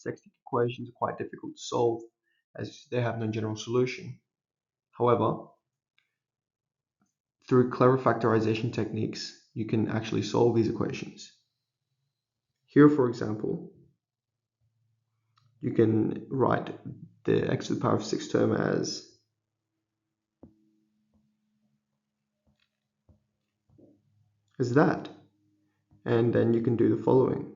sextic equations are quite difficult to solve as they have no general solution. However, through clever factorization techniques, you can actually solve these equations. Here, for example, you can write the x to the power of 6 term as that, and then you can do the following.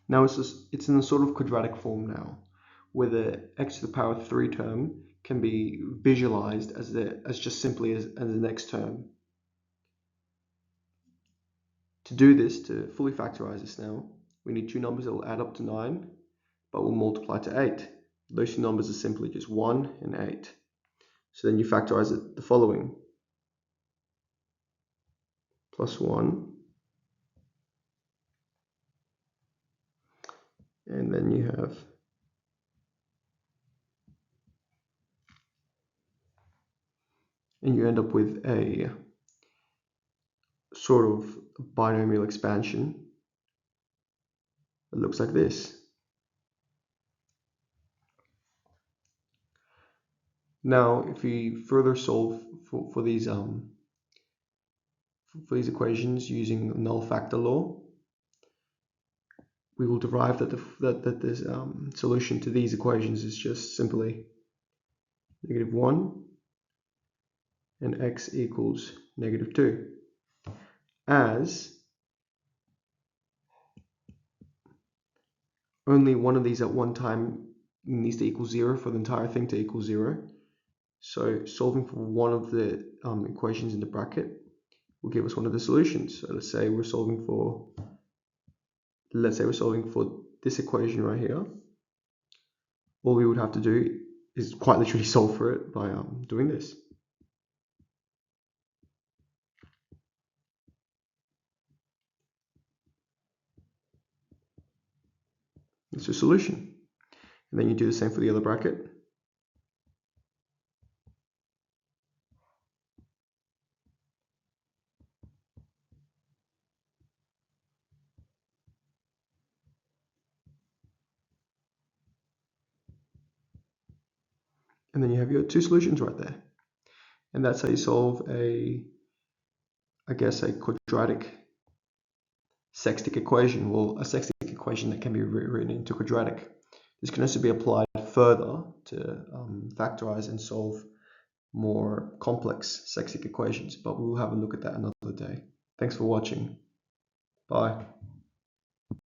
Now it's in a sort of quadratic form now, where the x to the power 3 term can be visualized as just simply as the next term. To do this, to fully factorize this now, we need two numbers that will add up to 9, but will multiply to 8. Those two numbers are simply just 1 and 8. So then you factorize it the following. Plus 1. And then you have and you end up with a sort of binomial expansion that looks like this. Now, if we further solve for these equations using null factor law, we will derive that this solution to these equations is just simply -1 and x equals -2, as only one of these at one time needs to equal 0 for the entire thing to equal 0. So solving for one of the equations in the bracket will give us one of the solutions. So let's say we're solving for this equation right here. All we would have to do is quite literally solve for it by doing this. It's a solution. And then you do the same for the other bracket. And then you have your two solutions right there. And that's how you solve a quadratic sextic equation. Well, a sextic equation that can be rewritten into quadratic. This can also be applied further to factorize and solve more complex sextic equations, but we'll have a look at that another day. Thanks for watching. Bye.